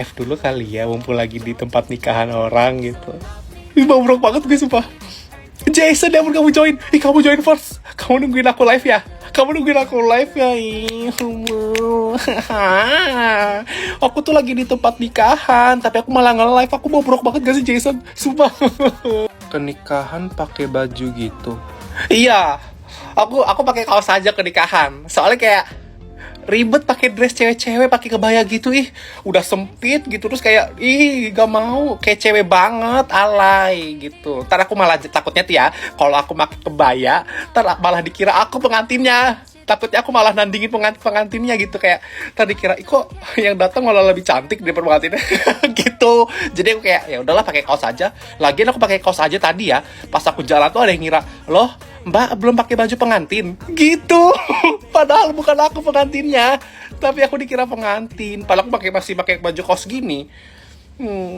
F dulu kali ya, mumpul lagi di tempat nikahan orang gitu. Ih, bobrok banget gue sumpah. Jason, ya ampun kamu join. Ih, kamu join first. Kamu nungguin aku live ya? Kamu nungguin aku live ya? Ih, aku tuh lagi di tempat nikahan, tapi aku malah nge-live. Aku bobrok banget gak sih Jason? Sumpah. Kenikahan pakai baju gitu. Iya. Aku pakai kaos aja ke nikahan. Soalnya kayak ribet pakai dress cewek-cewek pakai kebaya gitu, ih udah sempit gitu, terus kayak ih gak mau, kayak cewek banget, alay gitu. Ntar aku malah takutnya tuh ya, kalau aku pakai kebaya ntar malah dikira aku pengantinnya. Takutnya aku malah nandingin pengantinnya gitu, kayak ntar dikira kok yang datang malah lebih cantik daripada pengantinnya gitu. Jadi aku kayak ya udahlah pakai kaos aja. Lagian aku pakai kaos aja tadi ya, pas aku jalan tuh ada yang ngira, loh Mbak belum pakai baju pengantin gitu. Padahal bukan aku pengantinnya, tapi aku dikira pengantin. Padahal aku masih pakai baju kaos gini.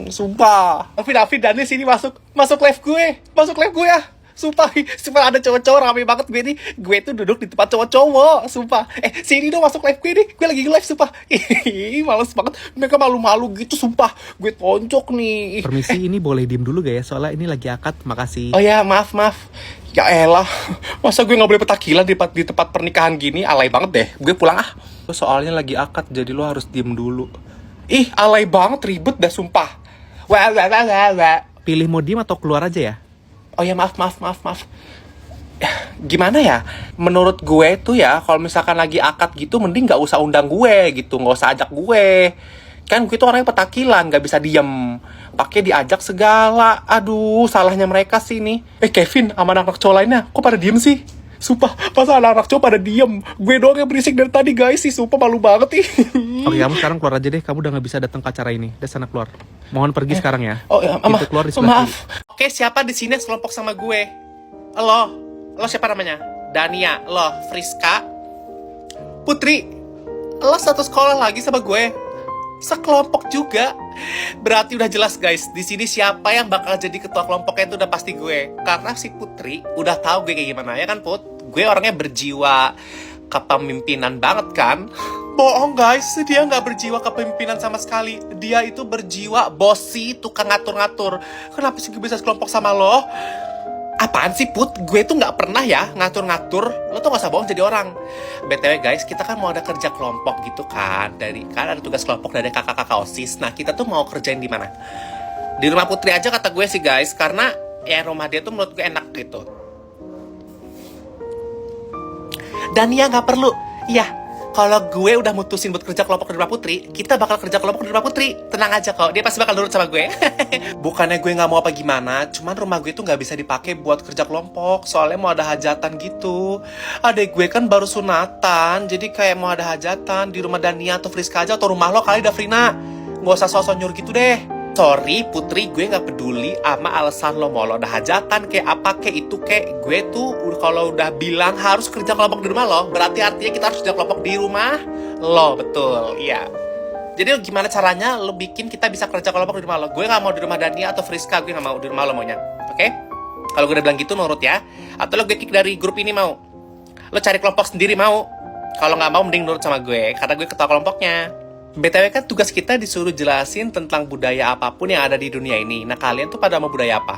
Sumpah. Tapi Dani sini masuk live gue ya. Sumpah ada cowok-cowok rame banget gue nih. Gue tuh duduk di tempat cowok-cowok. Sumpah. Sini dong masuk live gue nih. Gue lagi live sumpah. Males banget. Mereka malu-malu gitu sumpah. Gue tonjok nih. Permisi, ini boleh diem dulu gak ya? Soalnya ini lagi akad, makasih. Oh ya, maaf. Ya elah, masa gue gak boleh petakilan di tempat pernikahan gini? Alay banget deh, gue pulang ah. Soalnya lagi akad, jadi lo harus diem dulu. Ih, alay banget, ribet dah sumpah. Wah. Pilih mau diem atau keluar aja ya? Oh ya, maaf. Gimana ya? Menurut gue tuh ya, kalau misalkan lagi akad gitu, mending gak usah undang gue gitu, gak usah ajak gue. Kan gue tuh orangnya petakilan, gak bisa diem. Pakai diajak segala. Aduh, salahnya mereka sih nih. Kevin sama anak-anak cowok lainnya, kok pada diem sih? Sumpah, masa anak-anak cowok pada diem? Gue doang yang berisik dari tadi guys sih, sumpah malu banget nih. Oke, kamu sekarang keluar aja deh. Kamu udah gak bisa datang ke acara ini. Udah sana keluar. Mohon pergi sekarang ya. Oh ya, Pintu keluar di sebelah maaf. kiri. Oke, siapa di sini sekelompok sama gue? Lo siapa namanya? Dania, lo Friska, Putri. Lo satu sekolah lagi sama gue. Sekelompok juga. Berarti udah jelas guys, di sini siapa yang bakal jadi ketua kelompoknya itu udah pasti gue. Karena si Putri udah tahu gue kayak gimana ya kan Put? Gue orangnya berjiwa kepemimpinan banget kan? Bohong guys, dia nggak berjiwa kepemimpinan sama sekali. Dia itu berjiwa bossy, tukang ngatur-ngatur. Kenapa sih gue bisa sekelompok sama lo? Apaan sih Put? Gue tuh nggak pernah ya ngatur-ngatur. Lo tuh gak usah bohong jadi orang. BTW guys, kita kan mau ada kerja kelompok gitu kan. Kan ada tugas kelompok dari kakak-kakak OSIS. Nah kita tuh mau kerjain di mana? Di rumah Putri aja kata gue sih guys. Karena ya rumah dia tuh menurut gue enak gitu. Dan ya nggak perlu. Iya, kalau gue udah mutusin buat kerja kelompok di rumah Putri, kita bakal kerja kelompok di rumah Putri. Tenang aja kok, dia pasti bakal nurut sama gue. Bukannya gue nggak mau apa gimana, cuman rumah gue tuh nggak bisa dipakai buat kerja kelompok. Soalnya mau ada hajatan gitu. Adek gue kan baru sunatan, jadi kayak mau ada hajatan di rumah Dania atau Friska aja, atau rumah lo kali Davrina. Nggak usah sosok nyuruh gitu deh. Sorry Putri, gue gak peduli sama alasan lo. Mau lo ada hajatan kayak apa kayak itu kayak. Gue tuh kalau udah bilang harus kerja kelompok di rumah lo, berarti artinya kita harus kerja kelompok di rumah lo. Betul, iya. Jadi gimana caranya lo bikin kita bisa kerja kelompok di rumah lo? Gue gak mau di rumah Dania atau Friska, gue gak mau di rumah lo maunya. Oke? Kalau gue udah bilang gitu nurut ya. Atau lo gue kick dari grup ini mau? Lo cari kelompok sendiri mau? Kalau gak mau mending nurut sama gue, karena gue ketua kelompoknya. BTW kan tugas kita disuruh jelasin tentang budaya apapun yang ada di dunia ini. Nah kalian tuh pada mau budaya apa?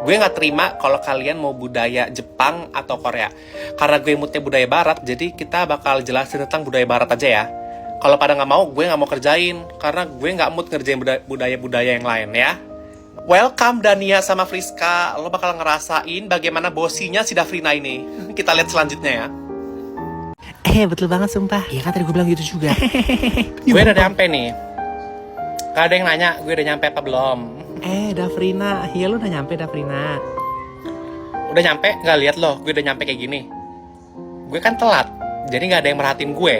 Gue gak terima kalau kalian mau budaya Jepang atau Korea. Karena gue moodnya budaya barat, jadi kita bakal jelasin tentang budaya barat aja ya. Kalau pada gak mau, gue gak mau kerjain. Karena gue gak mood ngerjain budaya-budaya yang lain ya. Welcome Dania sama Friska. Lo bakal ngerasain bagaimana bosinya si Davrina ini. Kita lihat selanjutnya ya. Betul banget sumpah. Iya kan tadi gue bilang gitu juga. Gue udah nyampe nih. Gak ada yang nanya, gue udah nyampe apa belum? Davrina. Iya lu udah nyampe Davrina. Udah nyampe, gak lihat loh, gue udah nyampe kayak gini. Gue kan telat, jadi gak ada yang merhatiin gue.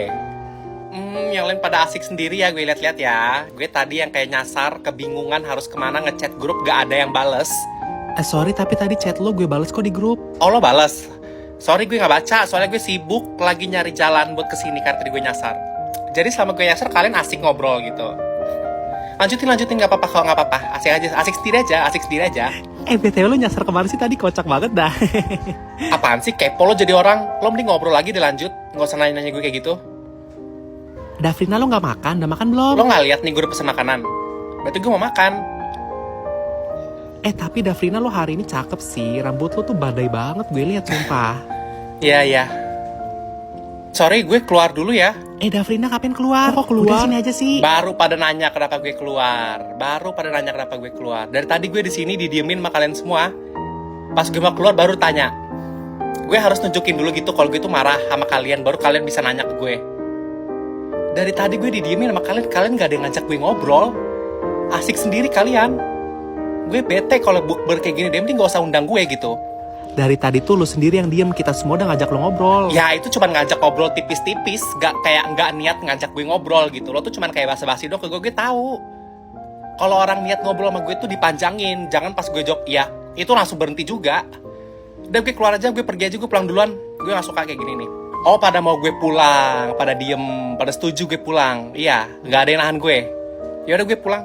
Yang lain pada asik sendiri ya, gue lihat-lihat ya. Gue tadi yang kayak nyasar, kebingungan harus kemana ngechat grup, gak ada yang bales. Sorry tapi tadi chat lo gue bales kok di grup. Oh lo bales? Sorry gue gak baca, soalnya gue sibuk lagi nyari jalan buat kesini karena tadi gue nyasar. Jadi selama gue nyasar kalian asik ngobrol gitu. Lanjutin gak apa-apa kalau gak apa-apa. Asik sendiri aja. BTW lo nyasar kemarin sih tadi kocak banget dah. Apaan sih kepo lo jadi orang? Lo mending ngobrol lagi deh lanjut. Gak usah nanya-nanya gue kayak gitu. Davrina lo nggak makan? Udah makan belum? Lo nggak lihat nih gue udah pesen makanan? Berarti gue mau makan. Tapi Davrina lo hari ini cakep sih. Rambut lo tuh badai banget, gue lihat sumpah. Iya. Sorry, gue keluar dulu ya. Davrina kapan keluar? Kok keluar? Udah sini aja sih. Baru pada nanya kenapa gue keluar. Dari tadi gue di sini didiemin sama kalian semua. Pas gue mau keluar baru tanya. Gue harus nunjukin dulu gitu kalau gue tuh marah sama kalian, baru kalian bisa nanya ke gue. Dari tadi gue didiemin sama kalian gak ada yang ngajak gue ngobrol. Asik sendiri kalian. Gue bete kalau bukber kayak gini, dia mending gak usah undang gue gitu. Dari tadi tuh lo sendiri yang diem, kita semua udah ngajak lo ngobrol. Ya itu cuma ngajak ngobrol tipis-tipis, gak niat ngajak gue ngobrol gitu. Lo tuh cuma kayak basa-basi doang ke gue tahu. Kalau orang niat ngobrol sama gue tuh dipanjangin, jangan pas gue jawab iya, itu langsung berhenti juga. Udah gue keluar aja, gue pergi aja, gue pulang duluan. Gue gak suka kayak gini nih. Oh pada mau gue pulang, pada diem, pada setuju gue pulang. Iya, gak ada yang nahan gue. Ya udah gue pulang.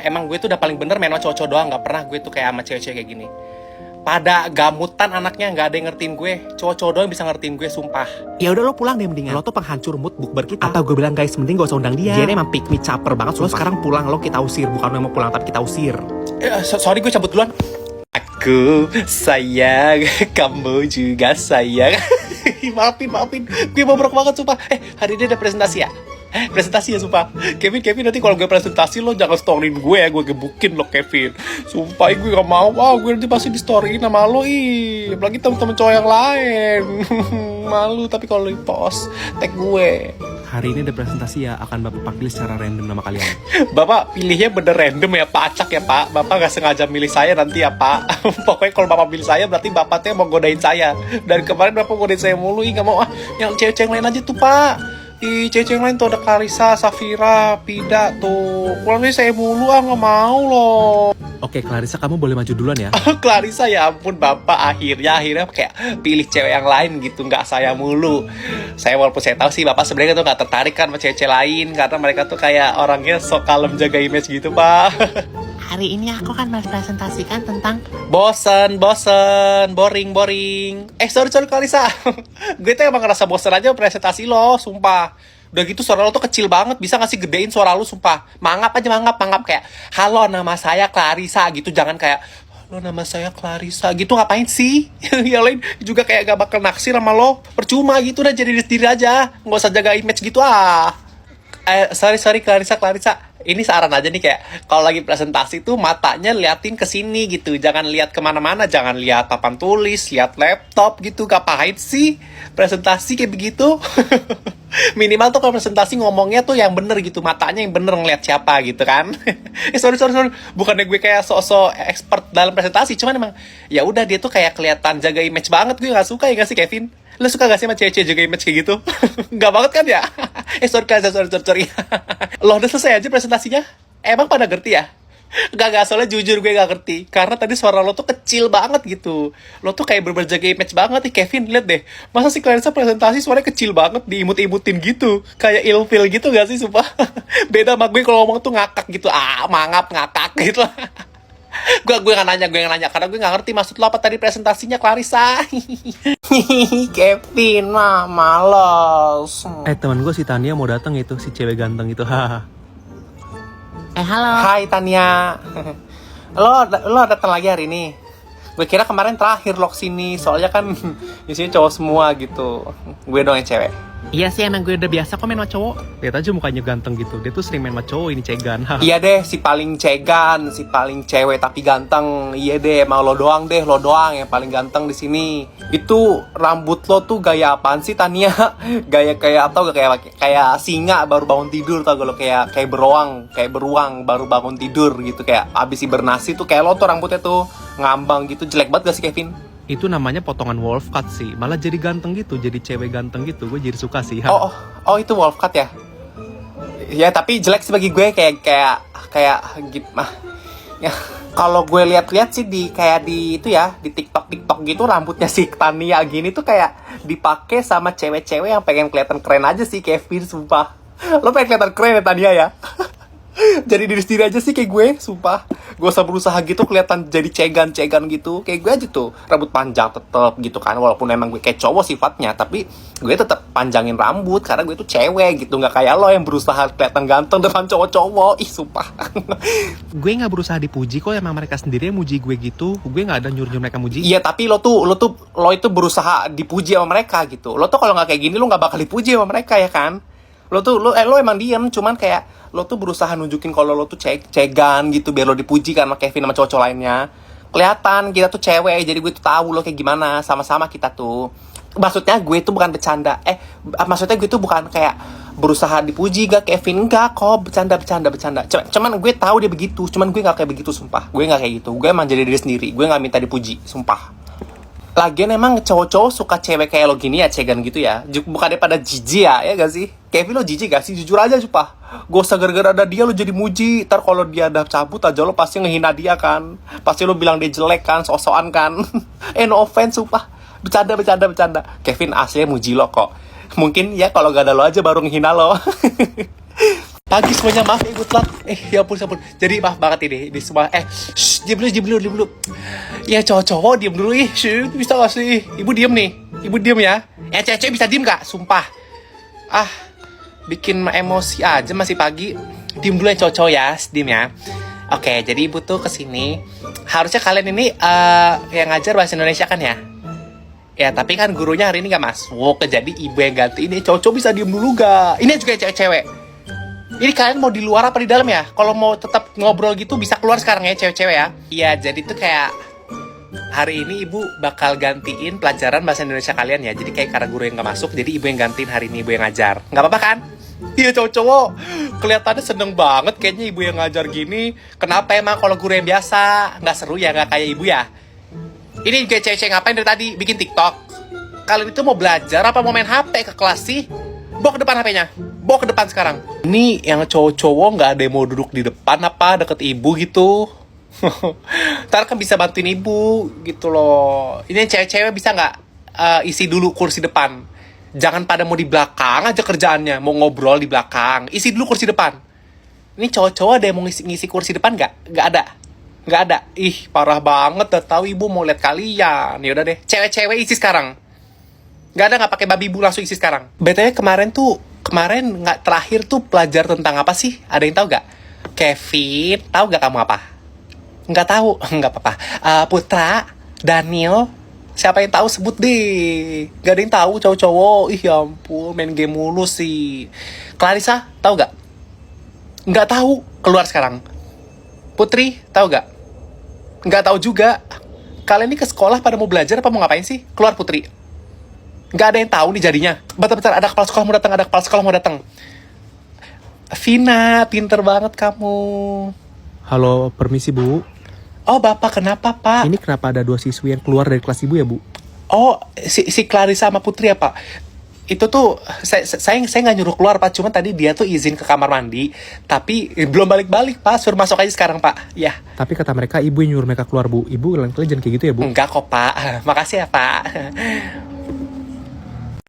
Emang gue tuh udah paling bener main sama cowok-cowok doang, gak pernah gue tuh kayak sama cewek-cewek kayak gini. Pada gamutan anaknya, gak ada yang ngertiin gue. Cowok-cowok doang bisa ngertiin gue, sumpah. Ya udah lo pulang deh mendingan. Lo tuh penghancur mood bukber kita. Atau gue bilang guys, mending gak usah undang dia. Dia emang pick me caper banget. Lo sekarang pulang, lo kita usir. Bukan lo yang mau pulang, tapi kita usir. Sorry gue cabut duluan. Aku sayang, kamu juga sayang. maafin. Gue bobrok banget sumpah. Hari ini ada presentasi ya? Presentasi ya sumpah. Kevin nanti kalau gue presentasi lo jangan storyin gue ya, gue gebukin lo Kevin. Sumpah gue gak mau. Gue nanti pasti di storyin sama lo apalagi temen-temen cowok yang lain. Malu tapi kalau lo post tag gue. Hari ini ada presentasi ya, akan Bapak panggil secara random nama kalian. Bapak pilihnya bener random ya Pak, acak ya Pak. Bapak gak sengaja milih saya nanti ya Pak. Pokoknya kalau Bapak pilih saya berarti Bapaknya mau godain saya. Dari kemarin Bapak godain saya mulu, gak mau yang cewek-cewek lain aja tuh Pak. Cewek-cewek yang lain tuh ada Clarissa, Safira, Pida tuh. Kalau saya mulu gak mau loh. Oke, Clarissa kamu boleh maju duluan ya. Clarissa ya ampun Bapak, akhirnya kayak pilih cewek yang lain gitu, nggak saya mulu. Saya walaupun saya tahu sih Bapak sebenarnya tuh nggak tertarik kan sama cewek-cewek lain karena mereka tuh kayak orangnya sok kalem jaga image gitu Pak. Hari ini aku kan presentasikan tentang bosen, boring. Sorry Clarissa. Gue tuh emang ngerasa bosen aja presentasi lo, sumpah. Udah gitu suara lo tuh kecil banget, bisa gak sih gedein suara lo sumpah. Mangap kayak halo nama saya Clarissa gitu, jangan kayak halo nama saya Clarissa gitu, ngapain sih? Yang lain juga kayak gak bakal naksir sama lo, percuma gitu, udah jadi diri aja, gak usah jaga image gitu sorry Clarissa, ini saran aja nih, kayak kalau lagi presentasi tuh matanya liatin ke sini gitu, jangan lihat kemana-mana, jangan lihat papan tulis, lihat laptop gitu, ngapain sih presentasi kayak begitu? Minimal tuh kalau presentasi ngomongnya tuh yang bener gitu, matanya yang bener ngeliat siapa gitu kan. Sorry, bukannya gue kayak sok-sok expert dalam presentasi, cuman emang ya udah dia tuh kayak kelihatan jaga image banget, gue nggak suka ya nggak sih Kevin? Lo suka gak sih sama cewek-cewek jaga image kayak gitu? Nggak banget kan ya? Sorry. Lo udah selesai aja presentasinya? Emang pada ngerti ya? Gak, soalnya jujur gue gak ngerti. Karena tadi suara lo tuh kecil banget gitu. Lo tuh kayak berjaga image banget nih Kevin, liat deh. Masa si Clarissa presentasi suaranya kecil banget, diimut-imutin gitu. Kayak ilfil gitu gak sih, sumpah? Beda sama gue kalau ngomong tuh ngakak gitu. Mangap, ngakak gitu. Gue gak nanya, karena gue gak ngerti maksud lo apa tadi presentasinya Clarissa. Kevin mah males. Teman gue si Tania mau datang itu, si cewek ganteng itu. Haha. halo. Hai Tania. Lo datang lagi hari ini? Gue kira kemarin terakhir lo kesini, soalnya kan isinya cowok semua gitu. Gue doang yang cewek. Iya sih, emang gue udah biasa kok main sama cowok. Lihat aja mukanya ganteng gitu. Dia tuh sering main sama cowok, ini cegan. Iya deh, si paling cegan, si paling cewek tapi ganteng. Iya deh, emang lo doang yang paling ganteng di sini. Itu rambut lo tuh gaya apaan sih Tania? Gaya kayak atau kayak singa baru bangun tidur, tau gak lo, kayak beruang baru bangun tidur gitu, kayak abis hibernasi tuh kayak lo tuh rambutnya tuh ngambang gitu, jelek banget gak sih Kevin? Itu namanya potongan wolf cut sih. Malah jadi ganteng gitu, jadi cewek ganteng gitu. Gue jadi suka sih. Oh itu wolf cut ya? Ya tapi jelek sih bagi gue, kayak gitu mah. Ya kalau gue lihat-lihat sih di itu ya, di TikTok gitu rambutnya si Tania gini tuh kayak dipakai sama cewek-cewek yang pengen kelihatan keren aja sih Kevin, sumpah. Lo pengen kelihatan keren ya Tania ya? Jadi diri sendiri aja sih kayak gue, sumpah. Gue usah berusaha gitu kelihatan jadi cegan-cegan gitu. Kayak gue aja tuh, rambut panjang tetep gitu kan. Walaupun emang gue kayak cowok sifatnya, tapi gue tetep panjangin rambut karena gue tuh cewek gitu. Nggak kayak lo yang berusaha kelihatan ganteng depan cowok-cowok. Ih, sumpah. Gue nggak berusaha dipuji kok, emang mereka sendiri yang muji gue gitu. Gue nggak ada nyuruh-nyuruh mereka muji. Iya, tapi lo itu berusaha dipuji sama mereka gitu. Lo tuh kalau nggak kayak gini lo nggak bakal dipuji sama mereka ya kan? Lo emang diem, cuman kayak lo tuh berusaha nunjukin kalau lo tuh cegan gitu biar lo dipuji kan sama Kevin sama cowok-cowok lainnya. Kelihatan kita tuh cewek, jadi gue tuh tahu lo kayak gimana, sama-sama kita tuh. Maksudnya gue tuh bukan bercanda. Maksudnya gue tuh bukan kayak berusaha dipuji gak Kevin, enggak kok, bercanda. Cuman gue tahu dia begitu, cuman gue nggak kayak begitu, sumpah. Gue nggak kayak gitu. Gue emang jadi diri sendiri. Gue nggak minta dipuji, sumpah. Lagian emang cowok-cowok suka cewek kayak lo gini ya, cegan gitu ya. Bukannya pada jijik ya gak sih? Kevin lo jijik gak sih? Jujur aja sumpah. Gak usah gara-gara ada dia lo jadi muji. Ntar kalau dia ada cabut aja lo pasti ngehina dia kan. Pasti lo bilang dia jelek kan, sok-sokan kan. No offense sumpah. Bercanda. Kevin aslinya muji lo kok. Mungkin ya kalau gak ada lo aja baru ngehina lo. Pagi semuanya, maaf ya, good luck. Ya ampun. Jadi maaf banget ini semua. Diam dulu. Ya cowok-cowok diam dulu. Bisa gak sih? Ibu diam nih. Ibu diam ya. Cewek-cewek bisa diam gak? Sumpah. Bikin emosi aja masih pagi. Diam dulu ya cowok-cowok ya. Diam ya. Oke, jadi ibu tuh kesini. Harusnya kalian ini yang ngajar bahasa Indonesia kan ya? Ya, tapi kan gurunya hari ini gak masuk. Jadi ibu yang ganti ini. Cowok-cowok bisa diam dulu gak? Ini juga cewek-cewek. Ini kalian mau di luar apa di dalam ya? Kalau mau tetap ngobrol gitu bisa keluar sekarang ya cewek-cewek ya. Iya, jadi tuh kayak hari ini ibu bakal gantiin pelajaran bahasa Indonesia kalian ya. Jadi kayak karena guru yang gak masuk, jadi ibu yang gantiin hari ini, ibu yang ngajar. Nggak apa-apa kan? Iya cowok-cowok, kelihatannya seneng banget kayaknya ibu yang ngajar gini. Kenapa emang kalau guru yang biasa? Nggak seru ya, nggak kayak ibu ya? Ini kayak cewek-cewek ngapain dari tadi? Bikin TikTok? Kalian itu mau belajar apa mau main HP ke kelas sih? Bawa ke depan HP-nya. Bawa ke depan sekarang. Ini yang cowok-cowok nggak ada yang mau duduk di depan apa deket ibu gitu. Ntar kan bisa bantuin ibu gitu loh. Ini cewek-cewek bisa nggak isi dulu kursi depan. Jangan pada mau di belakang aja kerjaannya. Mau ngobrol di belakang. Isi dulu kursi depan. Ini cowok-cowok ada yang mau ngisi kursi depan nggak? Nggak ada. Ih, parah banget. Udah tahu ibu mau lihat kalian. Yaudah deh. Cewek-cewek isi sekarang. Nggak pakai babi bu, langsung isi sekarang. BTW kemarin nggak terakhir tuh pelajar tentang apa sih? Ada yang tahu nggak? Kevin, tahu nggak kamu apa? Nggak tahu, nggak apa-apa. Putra, Daniel, siapa yang tahu sebut deh. Nggak ada yang tahu cowok-cowok. Ih ya ampun, main game mulu sih. Clarissa, tahu nggak? Nggak tahu, keluar sekarang. Putri, tahu nggak? Nggak tahu juga. Kalian ini ke sekolah pada mau belajar apa mau ngapain sih? Keluar Putri. Nggak ada yang tahu nih jadinya. Bentar, ada kepala sekolah mau datang. Vina, pinter banget kamu. Halo, permisi Bu. Oh, Bapak, kenapa, Pak? Ini kenapa ada 2 siswi yang keluar dari kelas Ibu ya Bu? Oh, si Clarissa sama Putri ya, Pak? Itu tuh, saya nggak nyuruh keluar, Pak. Cuma tadi dia tuh izin ke kamar mandi. Tapi belum balik-balik, Pak. Suruh masuk aja sekarang, Pak. Ya. Tapi kata mereka Ibu yang nyuruh mereka keluar Bu. Ibu lain kali jangan kayak gitu ya Bu. Enggak kok, Pak. Makasih ya, Pak.